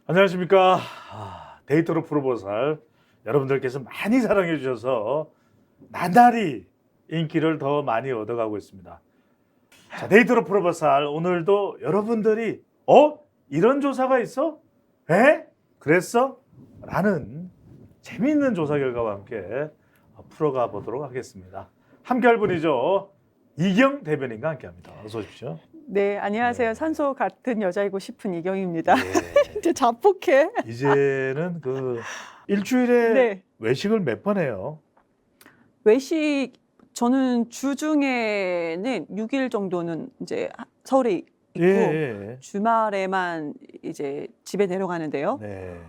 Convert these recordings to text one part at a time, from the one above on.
안녕하십니까. 데이터로 프로보살 여러분들께서 많이 사랑해 주셔서 나날이 인기를 더 많이 얻어가고 있습니다. 자, 데이터로 프로보살 오늘도 여러분들이 이런 조사가 있어? 에? 그랬어? 라는 재미있는 조사 결과와 함께 풀어가 보도록 하겠습니다. 함께할 분이죠. 이경 대변인과 함께합니다. 어서 오십시오. 네, 안녕하세요. 네. 산소 같은 여자이고 싶은 이경입니다. 예. 이제 자폭해. 이제는 일주일에 네. 외식을 몇 번 해요? 외식 저는 주중에는 6일 정도는 이제 서울에 있고 예. 주말에만 이제 집에 내려가는데요. 네.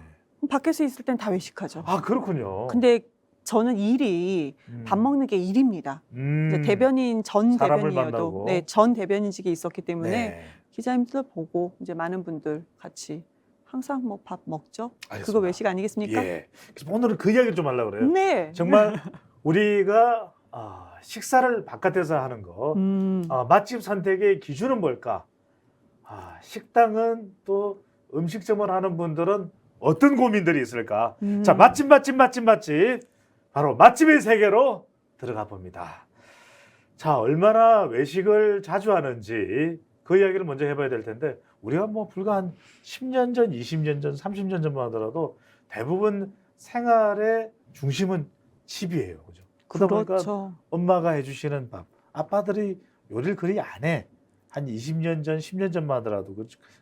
밖에서 있을 땐 다 외식하죠. 아, 그렇군요. 근데 저는 일이 밥 먹는 게 일입니다. 이제 대변인 전 사람을 대변인이어도 만나고. 네, 전 대변인직에 있었기 때문에 네. 기자님들 보고 이제 많은 분들 같이 항상 뭐 밥 먹죠. 알겠습니다. 그거 외식 아니겠습니까? 예. 그래서 오늘은 그 이야기를 좀 하려고 그래요. 네. 정말 우리가 식사를 바깥에서 하는 거, 맛집 선택의 기준은 뭘까? 식당은 또 음식점을 하는 분들은 어떤 고민들이 있을까? 자, 맛집. 바로 맛집의 세계로 들어가 봅니다. 자, 얼마나 외식을 자주 하는지 그 이야기를 먼저 해봐야 될 텐데, 우리가 뭐 불과 한 10년 전, 20년 전, 30년 전만 하더라도 대부분 생활의 중심은 집이에요. 그죠? 그러다 보니까 그렇죠. 엄마가 해주시는 밥, 아빠들이 요리를 그리 안 해. 한 20년 전, 10년 전만 하더라도,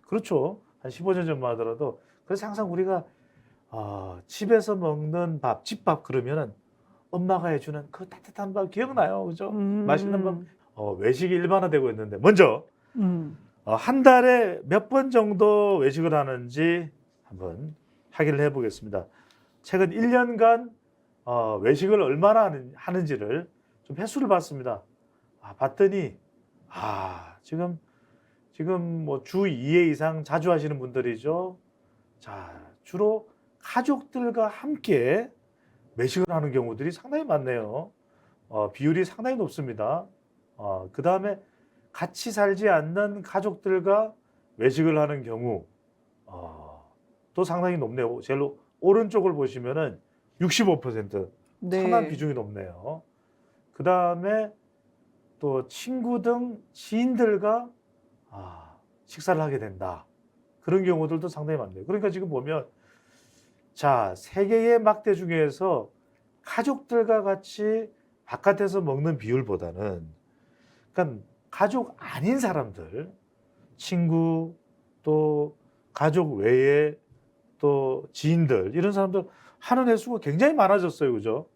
그렇죠. 한 15년 전만 하더라도. 그래서 항상 우리가 집에서 먹는 밥, 집밥 그러면은 엄마가 해주는 그 따뜻한 밥 기억나요? 그죠? 맛있는 밥. 외식이 일반화되고 있는데, 먼저 한 달에 몇 번 정도 외식을 하는지 한번 확인을 해보겠습니다. 최근 1년간 외식을 얼마나 하는지를 좀 횟수를 봤습니다. 봤더니 지금 뭐 주 2회 이상 자주 하시는 분들이죠. 자, 주로 가족들과 함께 외식을 하는 경우들이 상당히 많네요. 비율이 상당히 높습니다. 그 다음에 같이 살지 않는 가족들과 외식을 하는 경우 또 상당히 높네요. 제일 오른쪽을 보시면은 65%, 네. 상당한 비중이 높네요. 그 다음에 또 친구 등 지인들과 식사를 하게 된다. 그런 경우들도 상당히 많네요. 그러니까 지금 보면 자, 세계의 막대 중에서 가족들과 같이 바깥에서 먹는 비율보다는 그러니까 가족 아닌 사람들, 친구 또 가족 외에 또 지인들 이런 사람들 하는 횟수가 굉장히 많아졌어요. 그죠?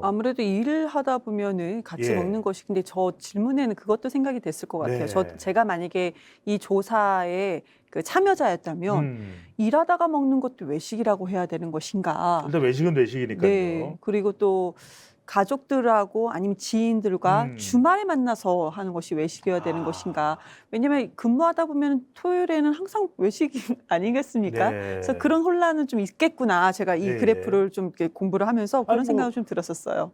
아무래도 일을 하다 보면은 같이 예. 먹는 것이 근데 저 질문에는 그것도 생각이 됐을 것 같아요. 네. 제가 만약에 이 조사에 그 참여자였다면 일하다가 먹는 것도 외식이라고 해야 되는 것인가? 일단 외식은 외식이니까요. 네. 그리고 또 가족들하고 아니면 지인들과 주말에 만나서 하는 것이 외식이어야 되는 것인가? 왜냐면 근무하다 보면 토요일에는 항상 외식이 아니겠습니까? 네. 그래서 그런 혼란은 좀 있겠구나. 제가 이 네. 그래프를 좀 이렇게 공부를 하면서 그런 아이고. 생각을 좀 들었었어요.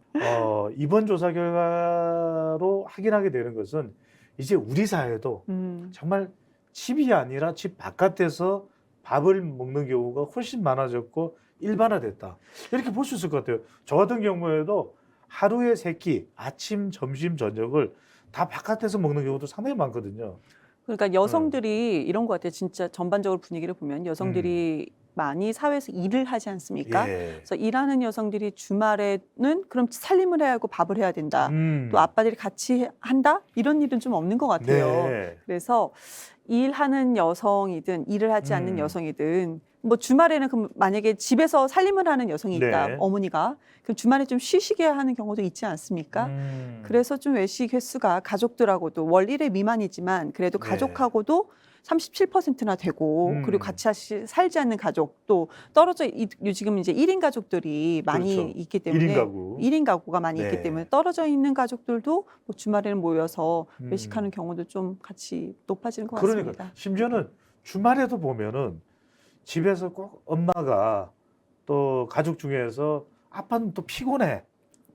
이번 조사 결과로 확인하게 되는 것은 이제 우리 사회도 정말 집이 아니라 집 바깥에서 밥을 먹는 경우가 훨씬 많아졌고 일반화됐다. 이렇게 볼 수 있을 것 같아요. 저 같은 경우에도 하루에 세 끼, 아침, 점심, 저녁을 다 바깥에서 먹는 경우도 상당히 많거든요. 그러니까 여성들이 이런 것 같아요. 진짜 전반적으로 분위기를 보면 여성들이 많이 사회에서 일을 하지 않습니까? 예. 그래서 일하는 여성들이 주말에는 그럼 살림을 해야 하고 밥을 해야 된다. 또 아빠들이 같이 한다? 이런 일은 좀 없는 것 같아요. 네. 그래서 일하는 여성이든 일을 하지 않는 여성이든 뭐 주말에는 그럼 만약에 집에서 살림을 하는 여성이 있다. 네. 어머니가. 그럼 주말에 좀 쉬시게 하는 경우도 있지 않습니까? 그래서 좀 외식 횟수가 가족들하고도 월 1회 미만이지만 그래도 네. 가족하고도 37%나 되고 그리고 같이 살지 않는 가족 또 떨어져 지금 이제 1인 가족들이 많이 그렇죠. 있기 때문에 1인 가구. 1인 가구가 많이 네. 있기 때문에 떨어져 있는 가족들도 뭐 주말에는 모여서 외식하는 경우도 좀 같이 높아지는 것 같습니다. 그러니까 심지어는 주말에도 보면은 집에서 꼭 엄마가 또 가족 중에서 아빠는 또 피곤해.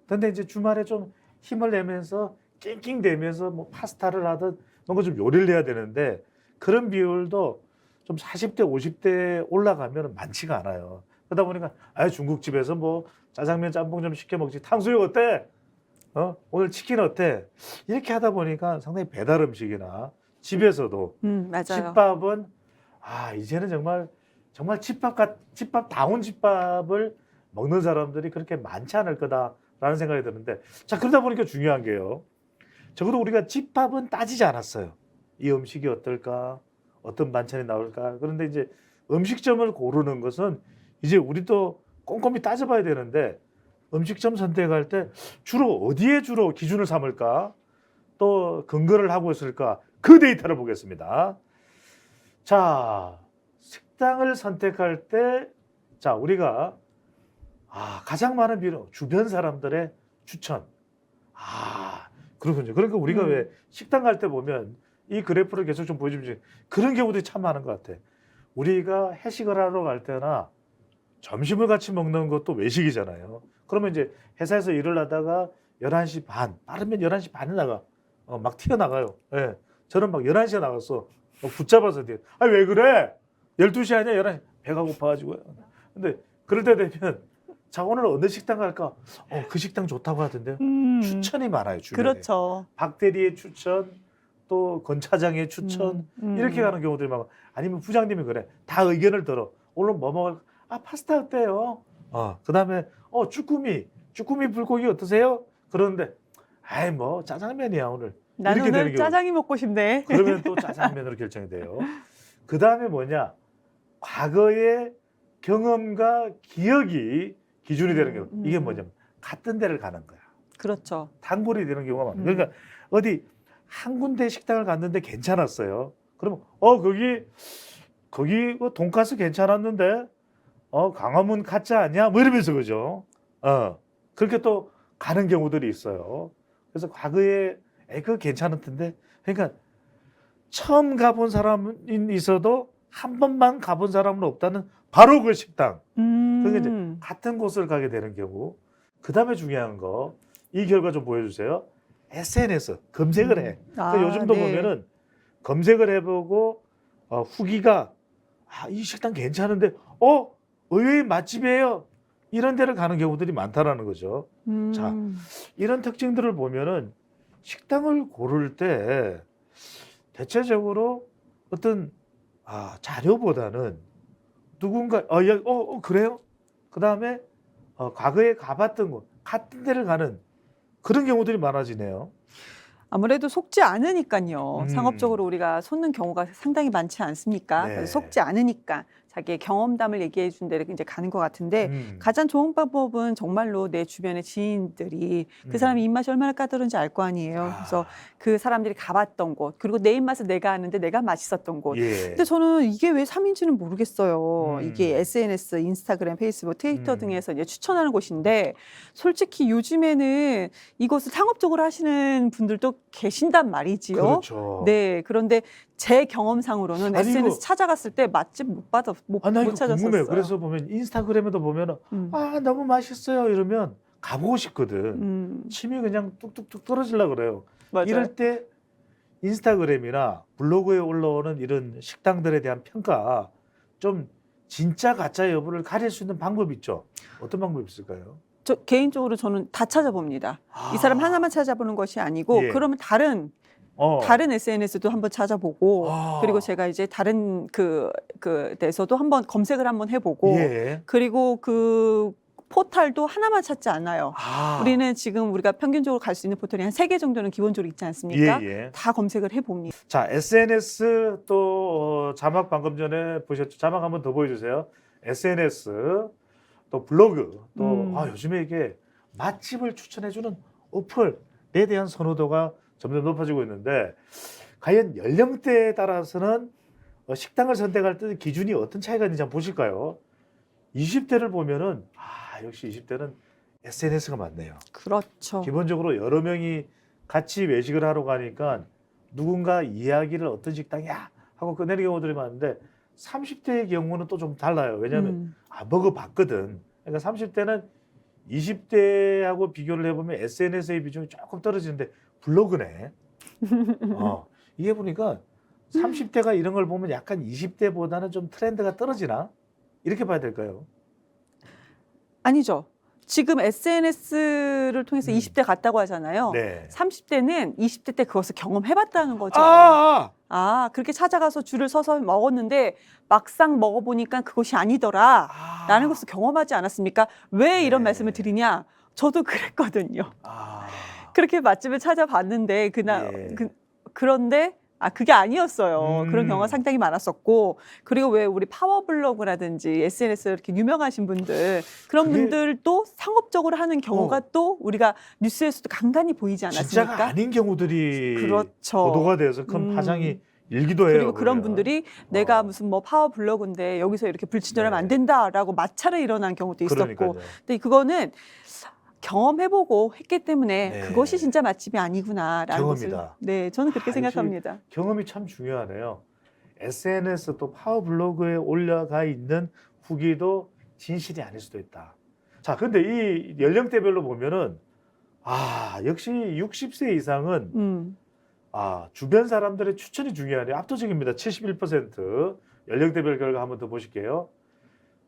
근데 이제 주말에 좀 힘을 내면서 낑낑대면서 뭐 파스타를 하든 뭔가 좀 요리를 해야 되는데 그런 비율도 좀 40대, 50대 올라가면 많지가 않아요. 그러다 보니까 중국집에서 뭐 짜장면, 짬뽕 좀 시켜 먹지. 탕수육 어때? 오늘 치킨 어때? 이렇게 하다 보니까 상당히 배달 음식이나 집에서도 맞아요. 집밥은 이제는 정말 집밥다운 집밥을 먹는 사람들이 그렇게 많지 않을 거다라는 생각이 드는데, 자, 그러다 보니까 중요한 게요. 적어도 우리가 집밥은 따지지 않았어요. 이 음식이 어떨까? 어떤 반찬이 나올까? 그런데 이제 음식점을 고르는 것은 이제 우리도 꼼꼼히 따져봐야 되는데, 음식점 선택할 때 어디에 기준을 삼을까? 또 근거를 하고 있을까? 그 데이터를 보겠습니다. 자, 식당을 선택할 때, 자, 우리가 가장 많은 비율, 주변 사람들의 추천. 그렇군요. 그러니까 우리가 왜 식당 갈 때 보면 이 그래프를 계속 좀 보여주면 그런 경우들이 참 많은 것 같아. 우리가 회식을 하러 갈 때나 점심을 같이 먹는 것도 외식이잖아요. 그러면 이제 회사에서 일을 하다가 11시 반, 빠르면 11시 반에 나가. 막 튀어나가요. 예. 저는 막 11시에 나갔어. 붙잡아서 뒤에. 왜 그래? 12시 아니야? 11시. 배가 고파가지고요. 근데 그럴 때 되면, 자, 오늘 어느 식당 갈까? 그 식당 좋다고 하던데요. 추천이 많아요, 주변에. 그렇죠. 박대리의 추천, 또 권 차장의 추천, 이렇게 가는 경우들이 많고, 아니면 부장님이 그래. 다 의견을 들어. 오늘 뭐 먹을? 파스타 어때요? 그 다음에, 쭈꾸미 불고기 어떠세요? 그러는데, 뭐 짜장면이야 오늘. 나는 이렇게 되는 오늘 경우. 짜장이 먹고 싶네. 그러면 또 짜장면으로 결정이 돼요. 그 다음에 뭐냐? 과거의 경험과 기억이 기준이 되는 경우. 이게 뭐냐면 같은 데를 가는 거야. 그렇죠. 단골이 되는 경우가 많아요. 그러니까 어디 한 군데 식당을 갔는데 괜찮았어요. 그러면 거기 돈가스 괜찮았는데 강화문 가짜 아니야? 뭐 이러면서 그죠? 그렇게 또 가는 경우들이 있어요. 그래서 과거에 그거 괜찮을 텐데, 그러니까 처음 가본 사람은 있어도 한 번만 가본 사람은 없다는 바로 그 식당. 그러니까 이제 같은 곳을 가게 되는 경우. 그 다음에 중요한 거, 이 결과 좀 보여주세요. SNS 검색을 해. 그러니까 요즘도 네. 보면은 검색을 해보고 후기가 이 식당 괜찮은데 의외의 맛집이에요. 이런 데를 가는 경우들이 많다라는 거죠. 자, 이런 특징들을 보면은 식당을 고를 때 대체적으로 어떤 자료보다는 누군가 그래요? 그 다음에 과거에 가봤던 곳 같은 데를 가는 그런 경우들이 많아지네요. 아무래도 속지 않으니까요. 상업적으로 우리가 솟는 경우가 상당히 많지 않습니까? 네. 그래서 속지 않으니까 자기의 경험담을 얘기해 준 데를 이제 가는 것 같은데, 가장 좋은 방법은 정말로 내 주변의 지인들이 그 사람이 입맛이 얼마나 까다로운지 알 거 아니에요. 그래서 그 사람들이 가봤던 곳, 그리고 내 입맛을 내가 아는데 내가 맛있었던 곳. 예. 근데 저는 이게 왜 3인지는 모르겠어요. 이게 SNS, 인스타그램, 페이스북, 트위터 등에서 이제 추천하는 곳인데, 솔직히 요즘에는 이것을 상업적으로 하시는 분들도 계신단 말이지요. 그렇죠. 네, 그런데 제 경험상으로는 아니, SNS 이거- 찾아갔을 때 맛집 나 이거 못 찾았었어요. 궁금해요. 그래서 보면 인스타그램에도 보면 너무 맛있어요 이러면 가보고 싶거든. 침이 그냥 뚝뚝뚝 떨어지려고 그래요. 맞아요. 이럴 때 인스타그램이나 블로그에 올라오는 이런 식당들에 대한 평가, 좀 진짜 가짜 여부를 가릴 수 있는 방법이 있죠. 어떤 방법이 있을까요? 저 개인적으로 저는 다 찾아봅니다. 이 사람 하나만 찾아보는 것이 아니고, 예. 그러면 다른 SNS도 한번 찾아보고, 그리고 제가 이제 다른 그 데서도 한번 검색을 한번 해보고, 예. 그리고 그 포탈도 하나만 찾지 않아요. 우리는 지금 우리가 평균적으로 갈 수 있는 포털이 한 3개 정도는 기본적으로 있지 않습니까? 예. 다 검색을 해봅니다. 자, SNS 또 자막 방금 전에 보셨죠? 자막 한번 더 보여주세요. SNS 또 블로그 또 요즘에 이게 맛집을 추천해주는 어플에 대한 선호도가 점점 높아지고 있는데, 과연 연령대에 따라서는 식당을 선택할 때 기준이 어떤 차이가 있는지 한번 보실까요? 20대를 보면은 역시 20대는 SNS가 많네요. 그렇죠. 기본적으로 여러 명이 같이 외식을 하러 가니까 누군가 이야기를 어떤 식당이야 하고 끝내는 경우들이 많은데, 30대의 경우는 또 좀 달라요. 왜냐하면 먹어봤거든. 그러니까 30대는 20대하고 비교를 해보면 SNS의 비중이 조금 떨어지는데 블로그네. 이게 보니까 30대가 이런 걸 보면 약간 20대보다는 좀 트렌드가 떨어지나? 이렇게 봐야 될까요? 아니죠. 지금 SNS를 통해서 20대 갔다고 하잖아요. 네. 30대는 20대 때 그것을 경험해봤다는 거죠. 그렇게 찾아가서 줄을 서서 먹었는데 막상 먹어보니까 그것이 아니더라. 라는 것을 경험하지 않았습니까? 왜 이런 네. 말씀을 드리냐? 저도 그랬거든요. 아, 그렇게 맛집을 찾아봤는데 예. 그런데 그게 아니었어요. 그런 음. 경우가 상당히 많았었고, 그리고 왜 우리 파워블로그라든지 SNS 이렇게 유명하신 분들, 그런 그게- 분들도 상업적으로 하는 경우가 또 우리가 뉴스에서도 간간히 보이지 않았습니까? 진짜가 아닌 경우들이 그렇죠. 보도가 돼서 큰 파장이 일기도 해요. 그리고 그런 보면. 분들이 내가 무슨 뭐 파워블로그인데 여기서 이렇게 불친절하면 안 된다라고 마찰을 일어난 경우도 있었고, 그러니까요. 근데 그거는 경험해보고 했기 때문에 네. 그것이 진짜 맛집이 아니구나라는 것을, 경험이다. 네, 저는 그렇게 역시 생각합니다. 경험이 참 중요하네요. SNS 또 파워블로그에 올라가 있는 후기도 진실이 아닐 수도 있다. 자, 근데 이 연령대별로 보면은 역시 60세 이상은 주변 사람들의 추천이 중요하네요. 압도적입니다. 71%. 연령대별 결과 한번 더 보실게요.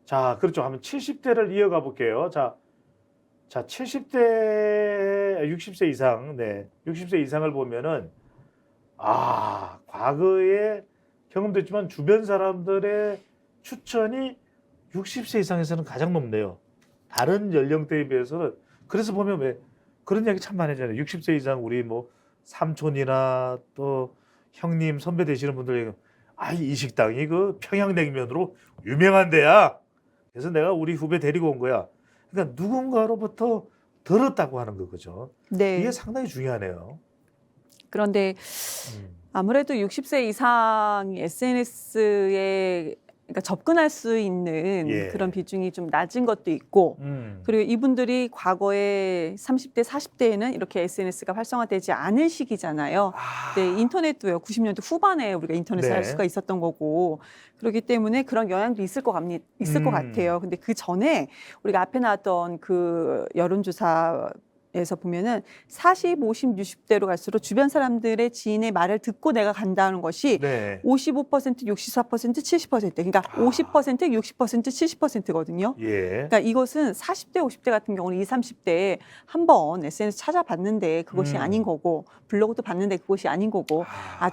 자, 그렇죠. 한번 70대를 이어가 볼게요. 자, 60세 이상, 네, 60세 이상을 보면은 과거에 경험도 있지만 주변 사람들의 추천이 60세 이상에서는 가장 높네요. 다른 연령대에 비해서는. 그래서 보면 왜 그런 이야기 참 많이 하잖아요. 60세 이상 우리 뭐 삼촌이나 또 형님 선배 되시는 분들 이 식당이 그 평양냉면으로 유명한 데야. 그래서 내가 우리 후배 데리고 온 거야. 그러니까 누군가로부터 들었다고 하는 거죠. 네. 이게 상당히 중요하네요. 그런데 아무래도 60세 이상이 SNS에 그러니까 접근할 수 있는 예. 그런 비중이 좀 낮은 것도 있고, 그리고 이분들이 과거에 30대, 40대에는 이렇게 SNS가 활성화되지 않은 시기잖아요. 네, 인터넷도요. 90년대 후반에 우리가 인터넷을 네. 할 수가 있었던 거고, 그렇기 때문에 그런 영향도 있을 것 같아요. 근데 그 전에 우리가 앞에 나왔던 그 여론조사에서 보면은 40, 50, 60대로 갈수록 주변 사람들의 지인의 말을 듣고 내가 간다는 것이 네. 55%, 64%, 70%. 그러니까 50%, 60%, 70%거든요. 예. 그러니까 이것은 40대, 50대 같은 경우는 20, 30대에 한번 SNS 찾아봤는데 그것이 아닌 거고, 블로그도 봤는데 그것이 아닌 거고,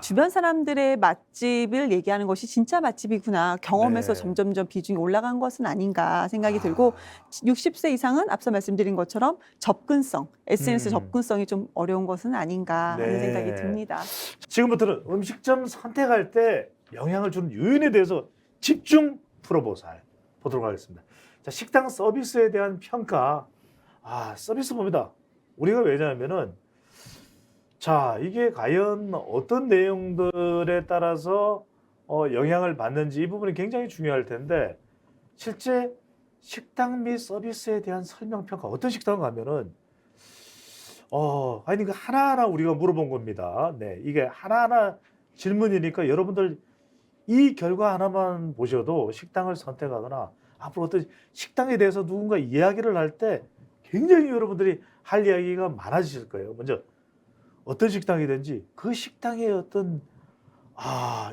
주변 사람들의 맛집을 얘기하는 것이 진짜 맛집이구나. 경험에서 네. 점점점 비중이 올라간 것은 아닌가 생각이 들고, 60세 이상은 앞서 말씀드린 것처럼 접근성, SNS 접근성이 좀 어려운 것은 아닌가 하는 네. 생각이 듭니다. 지금부터는 음식점 선택할 때 영향을 주는 요인에 대해서 집중 풀어보도록 하겠습니다. 자, 식당 서비스에 대한 평가. 서비스 봅니다. 우리가 왜냐하면은 이게 과연 어떤 내용들에 따라서 영향을 받는지 이 부분이 굉장히 중요할 텐데, 실제 식당 및 서비스에 대한 설명 평가, 어떤 식당 가면은 그 하나하나 우리가 물어본 겁니다. 네, 이게 하나하나 질문이니까 여러분들 이 결과 하나만 보셔도 식당을 선택하거나 앞으로 어떤 식당에 대해서 누군가 이야기를 할 때 굉장히 여러분들이 할 이야기가 많아지실 거예요. 먼저 어떤 식당이든지 그 식당의 어떤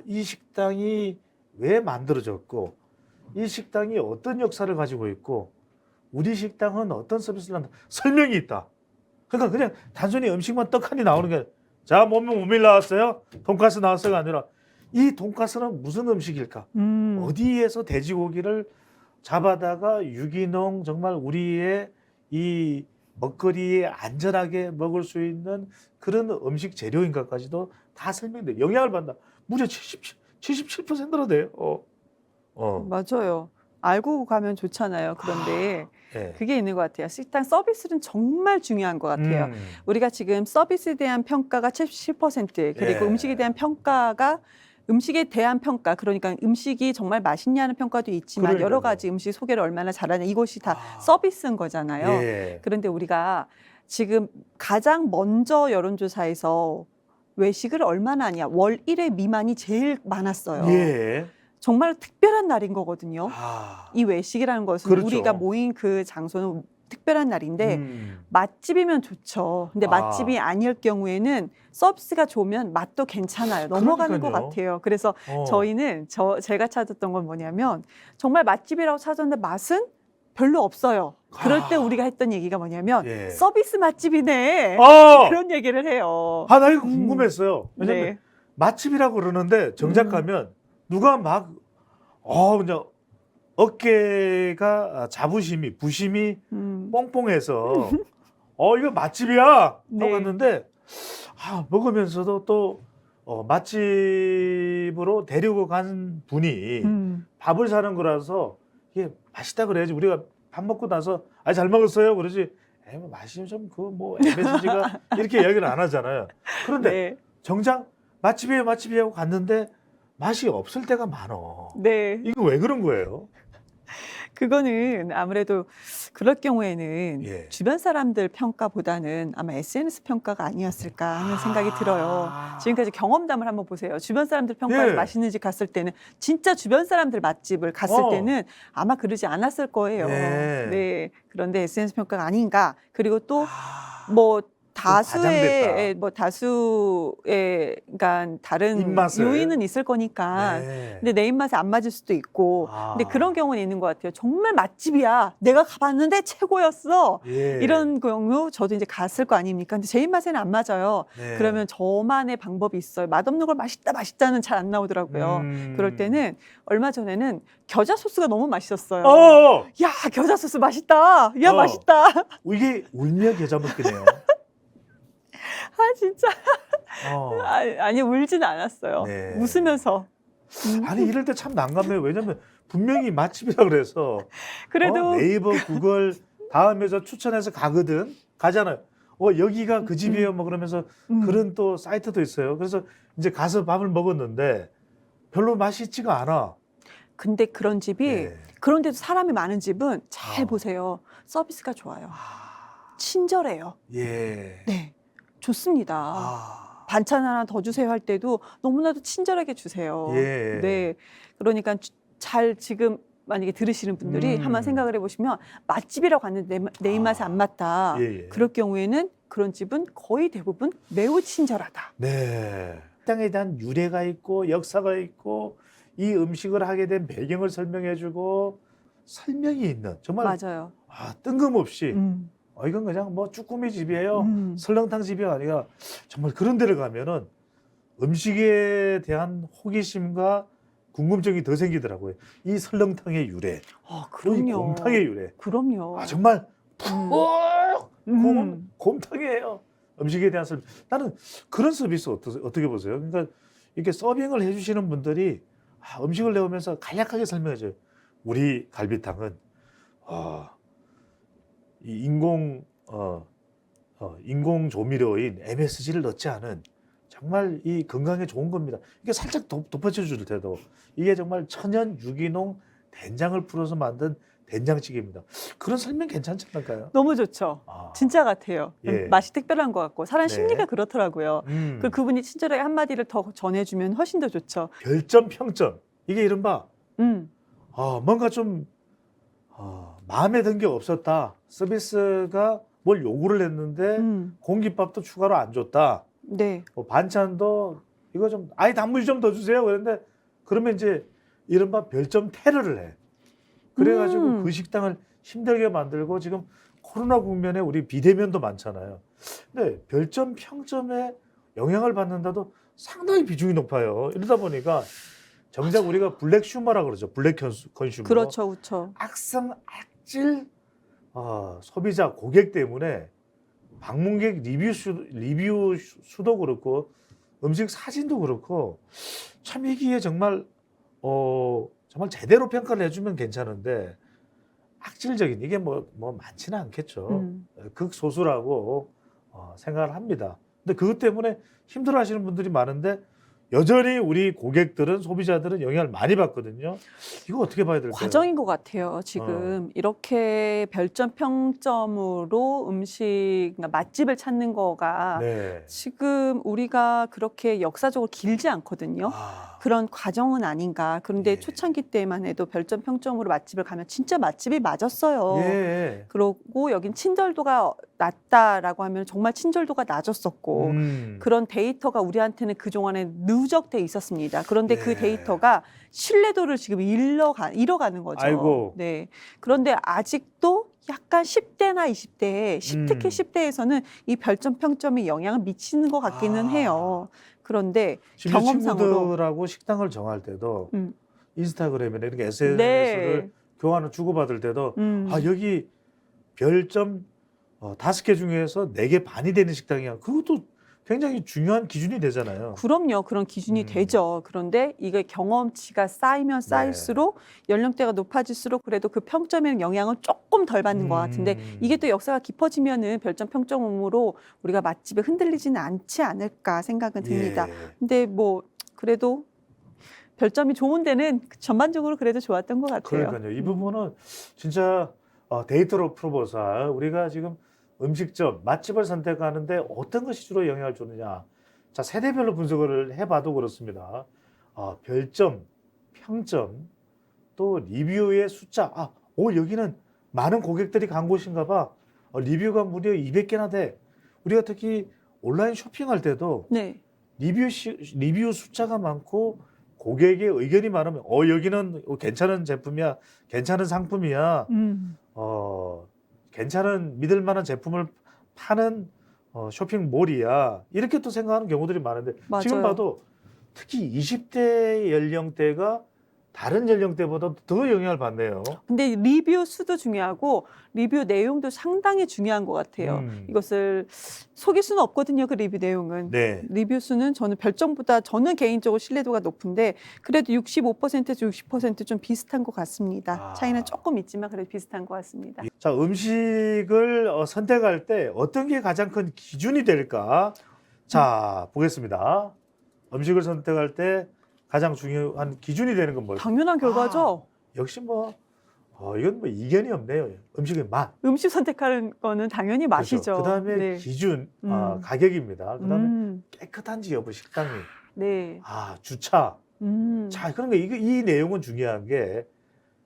이 식당이 왜 만들어졌고 이 식당이 어떤 역사를 가지고 있고 우리 식당은 어떤 서비스를 한다. 설명이 있다. 그러니까 그냥 단순히 음식만 떡하니 나오는 게 자, 모밀 나왔어요? 돈가스 나왔어요가 아니라 이 돈가스는 무슨 음식일까? 어디에서 돼지고기를 잡아다가 유기농 정말 우리의 이 먹거리에 안전하게 먹을 수 있는 그런 음식 재료인가까지도 다 설명돼. 영향을 받는다. 무려 77%나 돼요. 맞아요. 알고 가면 좋잖아요. 그런데 네. 그게 있는 것 같아요. 식당 서비스는 정말 중요한 것 같아요. 우리가 지금 서비스에 대한 평가가 77%, 그리고 예. 음식에 대한 평가가 음식에 대한 평가, 그러니까 음식이 정말 맛있냐는 평가도 있지만 그러니까요. 여러 가지 음식 소개를 얼마나 잘하냐, 이것이 다 서비스인 거잖아요. 예. 그런데 우리가 지금 가장 먼저 여론조사에서 외식을 얼마나 하냐, 월 1회 미만이 제일 많았어요. 예. 정말 특별한 날인 거거든요. 아, 이 외식이라는 것은 그렇죠. 우리가 모인 그 장소는 특별한 날인데 맛집이면 좋죠. 근데 맛집이 아닐 경우에는 서비스가 좋으면 맛도 괜찮아요. 넘어가는 것 그러니까요. 같아요. 그래서 저희는 제가 찾았던 건 뭐냐면 정말 맛집이라고 찾았는데 맛은 별로 없어요. 그럴 때 우리가 했던 얘기가 뭐냐면 예. 서비스 맛집이네. 아, 그런 얘기를 해요. 나 이거 궁금했어요. 왜냐면 네. 맛집이라고 그러는데 정작 가면 누가 막 그냥 어깨가 자부심이 부심이 뽕뽕해서 이거 맛집이야 하고 네. 갔는데 먹으면서도 또 맛집으로 데리고 간 분이 밥을 사는 거라서 이게 맛있다 그래야지 우리가 밥 먹고 나서 잘 먹었어요 그러지 뭐 맛이 좀 뭐 MSG가 이렇게 이야기를 안 하잖아요. 그런데 네. 정작 맛집이에요 하고 갔는데 맛이 없을 때가 많어. 네. 이거 왜 그런 거예요? 그거는 아무래도 그럴 경우에는 예. 주변 사람들 평가보다는 아마 SNS 평가가 아니었을까 하는 생각이 들어요. 지금까지 경험담을 한번 보세요. 주변 사람들 평가에서 예. 맛있는 집 갔을 때는 진짜 주변 사람들 맛집을 갔을 때는 아마 그러지 않았을 거예요. 예. 네. 그런데 SNS 평가가 아닌가. 그리고 또 뭐 다수의 그러니까 다른 입맛을. 요인은 있을 거니까. 네. 근데 내 입맛에 안 맞을 수도 있고. 근데 그런 경우는 있는 것 같아요. 정말 맛집이야. 내가 가봤는데 최고였어. 예. 이런 경우 저도 이제 갔을 거 아닙니까? 근데 제 입맛에는 안 맞아요. 네. 그러면 저만의 방법이 있어요. 맛없는 걸 맛있다는 잘 안 나오더라고요. 그럴 때는 얼마 전에는 겨자 소스가 너무 맛있었어요. 야, 겨자 소스 맛있다. 야, 맛있다. 이게 울며 겨자 먹기네요. 진짜. 어. 아니, 울진 않았어요. 네. 웃으면서. 아니 이럴 때 참 난감해요. 왜냐면 분명히 맛집이라 그래서 그래도 네이버, 구글 다음에서 추천해서 가잖아요. 여기가 그 집이에요. 뭐 그러면서 그런 또 사이트도 있어요. 그래서 이제 가서 밥을 먹었는데 별로 맛있지가 않아. 근데 그런 집이 네. 그런데도 사람이 많은 집은 잘 보세요. 서비스가 좋아요. 친절해요. 예. 네, 좋습니다. 반찬 하나 더 주세요 할 때도 너무나도 친절하게 주세요. 예. 네, 그러니까 잘 지금 만약에 들으시는 분들이 한번 생각을 해보시면 맛집이라고 갔는데 내 입맛에 안 맞다. 예. 그럴 경우에는 그런 집은 거의 대부분 매우 친절하다. 네. 식당에 대한 유래가 있고 역사가 있고 이 음식을 하게 된 배경을 설명해주고 설명이 있는 정말 맞아요. 뜬금없이 이건 그냥 뭐 쭈꾸미 집이에요. 설렁탕 집이 아니라 정말 그런 데를 가면은 음식에 대한 호기심과 궁금증이 더 생기더라고요. 이 설렁탕의 유래, 이 그럼요. 곰탕의 유래. 그럼요. 정말 음. 곰탕이에요. 음식에 대한 서비스. 나는 그런 서비스 어떻게 보세요? 그러니까 이렇게 서빙을 해주시는 분들이 음식을 내오면서 간략하게 설명해줘요. 우리 갈비탕은 이 인공 조미료인 MSG를 넣지 않은 정말 이 건강에 좋은 겁니다. 이게 살짝 덧붙여 줄 때도 이게 정말 천연 유기농 된장을 풀어서 만든 된장찌개입니다. 그런 설명 괜찮지 않을까요? 너무 좋죠. 진짜 같아요. 예. 맛이 특별한 것 같고 사람 네. 심리가 그렇더라고요. 그분이 친절하게 한마디를 더 전해주면 훨씬 더 좋죠. 별점 평점 이게 이른바 뭔가 좀 마음에 든 게 없었다. 서비스가 뭘 요구를 했는데 공깃밥도 추가로 안 줬다. 네. 반찬도 이거 좀 단무지 좀 더 주세요. 그런데 그러면 이제 이른바 별점 테러를 해. 그래가지고 그 식당을 힘들게 만들고 지금 코로나 국면에 우리 비대면도 많잖아요. 근데 별점 평점에 영향을 받는다도 상당히 비중이 높아요. 이러다 보니까 정작 우리가 블랙 슈머라고 그러죠. 블랙 컨슈머. 그렇죠, 그렇죠. 악성 악질 소비자 고객 때문에 방문객 리뷰 수도 그렇고 음식 사진도 그렇고 참 이게 정말 정말 제대로 평가를 해주면 괜찮은데 악질적인 이게 뭐 많지는 않겠죠. 극소수라고 생각을 합니다. 근데 그것 때문에 힘들어하시는 분들이 많은데 여전히 우리 고객들은 소비자들은 영향을 많이 받거든요. 이거 어떻게 봐야 될까요? 과정인 것 같아요. 지금 이렇게 별점 평점으로 음식 그러니까 맛집을 찾는 거가 네. 지금 우리가 그렇게 역사적으로 길지 않거든요. 그런 과정은 아닌가. 그런데 예. 초창기 때만 해도 별점 평점으로 맛집을 가면 진짜 맛집이 맞았어요. 예. 그러고 여긴 친절도가 낮다라고 하면 정말 친절도가 낮았었고 그런 데이터가 우리한테는 그동안에 누적돼 있었습니다. 그런데 그 예. 데이터가 신뢰도를 지금 잃어가는 거죠. 아이고. 네. 그런데 아직도 약간 10대나 20대, 특히 10대에서는 이 별점 평점이 영향을 미치는 것 같기는 해요. 그런데 심지어 경험상으로 친구들하고 식당을 정할 때도 음. 인스타그램이나 이렇게 SNS를 네. 교환을 주고받을 때도 아 여기 별점 5개 중에서 4개 반이 되는 식당이야. 그것도 굉장히 중요한 기준이 되잖아요. 그럼요. 그런 기준이 되죠. 그런데 이게 경험치가 쌓이면 쌓일수록 연령대가 높아질수록 그래도 그 평점에는 영향을 조금 덜 받는 것 같은데 이게 또 역사가 깊어지면은 별점 평점으로 우리가 맛집에 흔들리지는 않지 않을까 생각은 듭니다. 예. 근데 뭐 그래도 별점이 좋은 데는 전반적으로 그래도 좋았던 것 같아요. 그러니까요. 이 부분은 진짜 데이터로 풀어보자. 우리가 지금 음식점, 맛집을 선택하는데 어떤 것이 주로 영향을 주느냐. 자, 세대별로 분석을 해봐도 그렇습니다. 별점, 평점, 또 리뷰의 숫자. 여기는 많은 고객들이 간 곳인가 봐. 리뷰가 무려 200개나 돼. 우리가 특히 온라인 쇼핑할 때도 네. 리뷰 숫자가 많고 고객의 의견이 많으면 여기는 괜찮은 제품이야, 괜찮은 상품이야, 괜찮은 믿을 만한 제품을 파는 쇼핑몰이야 이렇게 또 생각하는 경우들이 많은데 맞아요. 지금 봐도 특히 20대 연령대가 다른 연령대보다 더 영향을 받네요. 근데 리뷰 수도 중요하고 리뷰 내용도 상당히 중요한 것 같아요. 이것을 속일 수는 없거든요. 그 리뷰 내용은. 네. 리뷰 수는 저는 별점보다 저는 개인적으로 신뢰도가 높은데 그래도 65%에서 60%좀 비슷한 것 같습니다. 차이는 조금 있지만 그래도 비슷한 것 같습니다. 자, 음식을 선택할 때 어떤 게 가장 큰 기준이 될까? 자, 보겠습니다. 음식을 선택할 때 가장 중요한 기준이 되는 건 뭘까요? 당연한 결과죠. 역시 이건 이견이 없네요. 음식의 맛. 음식 선택하는 거는 당연히 맛이죠. 그렇죠. 그다음에 네. 기준 가격입니다. 그다음에 깨끗한지 여부 식당이. 네. 주차. 음. 자, 그러니까 이 내용은 중요한 게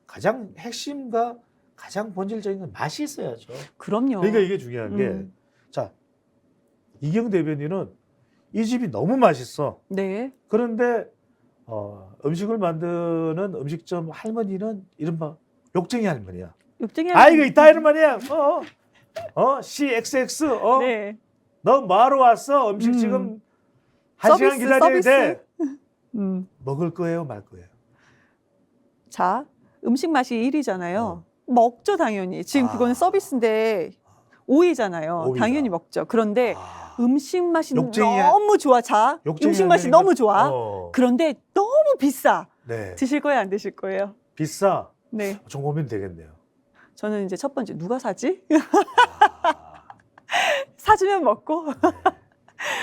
가장 핵심과 가장 본질적인 건 맛이 있어야죠. 그럼요. 그러니까 이게 중요한 게 자, 이경 대변인은 이 집이 너무 맛있어. 네. 그런데 음식을 만드는 음식점 할머니는 이른바 욕쟁이 할머니야. 욕쟁이 이거 이따 이런 말이야. CXX. 네. 너 뭐하러 왔어? 음식 지금 1시간 기다려야 돼. 먹을 거예요, 말 거예요? 자, 음식 맛이 1위잖아요. 먹죠, 당연히. 지금 그거는 서비스인데 5위잖아요. 오위다. 당연히 먹죠. 그런데 음식 맛이 욕쟁이야. 너무 좋아. 자, 욕쟁이 음식 맛이 할머니가- 너무 좋아. 그런데 너무 비싸. 네. 드실 거예요, 안 드실 거예요? 비싸. 네. 좀 고민 되겠네요. 저는 이제 첫 번째 누가 사지? 아, 사주면 먹고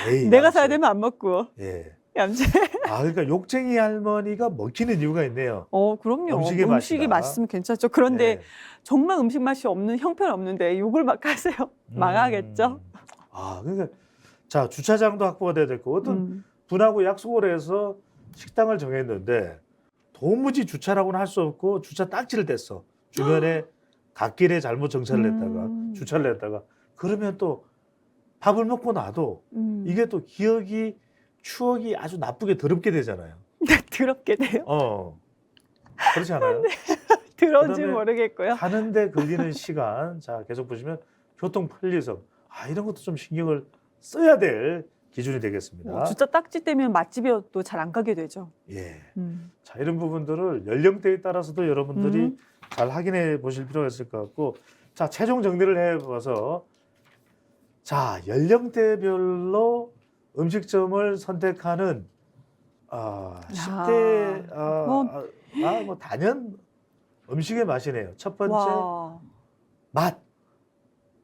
에이, 내가 얌체. 사야 되면 안 먹고. 예. 얌체. 그러니까 욕쟁이 할머니가 먹히는 이유가 있네요. 그럼요. 음식의 음식이 맛이다. 맛있으면 괜찮죠. 그런데 네. 정말 음식 맛이 없는 형편없는데 욕을 막 하세요. 망하겠죠. 그러니까 자, 주차장도 확보가 돼야 되고 어떤 분하고 약속을 해서 식당을 정했는데 도무지 주차라고는 할 수 없고 주차 딱지를 뗐어. 주변에 갓길에 잘못 정차를 했다가 주차를 했다가 그러면 또 밥을 먹고 나도 이게 또 추억이 아주 나쁘게 더럽게 되잖아요. 더럽게 돼요. 그렇지 않아요? 들어온지 그다음에 모르겠고요. 가는데 걸리는 시간, 자 계속 보시면 교통 편리성, 이런 것도 좀 신경을 써야 될 기준이 되겠습니다. 주차 딱지 때문에 맛집이어도 잘 안 가게 되죠. 예. 자, 이런 부분들을 연령대에 따라서도 여러분들이 잘 확인해 보실 필요가 있을 것 같고, 자, 최종 정리를 해봐서, 자, 연령대별로 음식점을 선택하는 10대 단연 음식의 맛이네요. 첫 번째 와, 맛,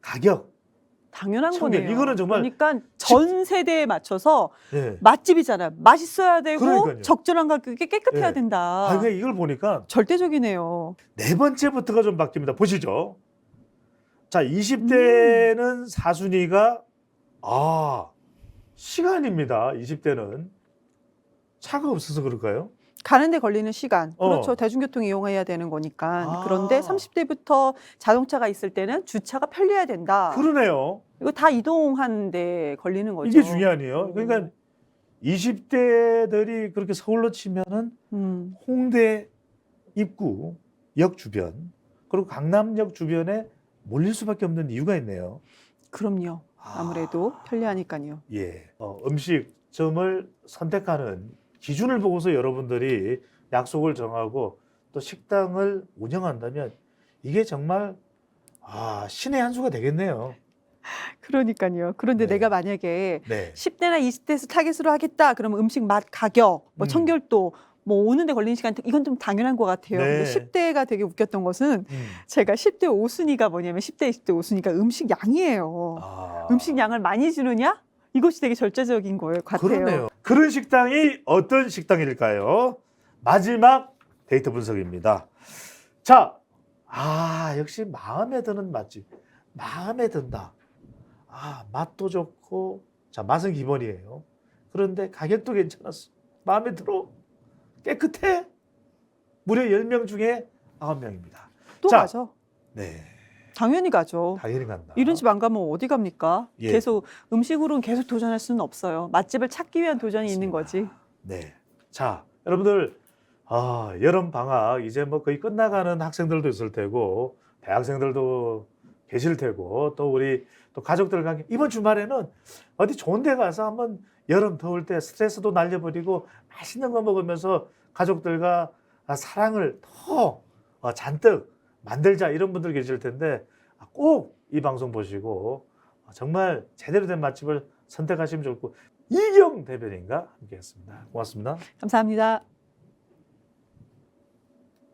가격. 당연한 청결. 거네요. 이거는 정말 그러니까 전 세대에 맞춰서 예. 맛집이잖아요. 맛있어야 되고 그러니까요. 적절한 가격에 깨끗해야 예. 된다. 그러니까 이걸 보니까 절대적이네요. 네 번째부터가 좀 바뀝니다. 보시죠. 자, 20대는 사순위가 시간입니다. 20대는. 차가 없어서 그럴까요? 가는데 걸리는 시간. 어. 그렇죠. 대중교통 이용해야 되는 거니까. 아. 그런데 30대부터 자동차가 있을 때는 주차가 편리해야 된다. 그러네요. 이거 다 이동하는데 걸리는 거죠. 이게 중요하네요. 그러니까 20대들이 그렇게 서울로 치면은 홍대 입구 역 주변 그리고 강남역 주변에 몰릴 수밖에 없는 이유가 있네요. 그럼요. 아무래도 편리하니까요. 예, 음식점을 선택하는 기준을 보고서 여러분들이 약속을 정하고 또 식당을 운영한다면 이게 정말 신의 한 수가 되겠네요. 그러니까요. 그런데 네. 내가 만약에 네. 10대나 20대에서 타깃으로 하겠다. 그러면 음식 맛, 가격, 뭐 청결도, 뭐 오는데 걸리는 시간 이건 좀 당연한 것 같아요. 네. 근데 10대가 되게 웃겼던 것은 제가 10대 5순위가 뭐냐면 10대, 20대 5순위가 음식 양이에요. 음식 양을 많이 주느냐? 이것이 되게 절제적인 거예요. 같아요. 그러네요. 그런 식당이 어떤 식당일까요? 마지막 데이터 분석입니다. 자, 역시 마음에 드는 맛집. 마음에 든다. 맛도 좋고, 자, 맛은 기본이에요. 그런데 가격도 괜찮았어. 마음에 들어. 깨끗해. 무려 10명 중에 9명입니다. 또 자, 가죠. 네. 당연히 가죠. 당연히 간다. 이런 집 안 가면 어디 갑니까? 예. 계속 음식으로는 계속 도전할 수는 없어요. 맛집을 찾기 위한 도전이 있는 거지. 네. 자, 여러분들, 여름 방학 이제 뭐 거의 끝나가는 학생들도 있을 테고, 대학생들도 계실 테고, 또 우리 또 가족들과 함께 이번 주말에는 어디 좋은 데 가서 한번 여름 더울 때 스트레스도 날려버리고 맛있는 거 먹으면서 가족들과 사랑을 더 잔뜩 만들자 이런 분들 계실 텐데 꼭 이 방송 보시고 정말 제대로 된 맛집을 선택하시면 좋고 이경 대변인과 함께했습니다. 고맙습니다. 감사합니다.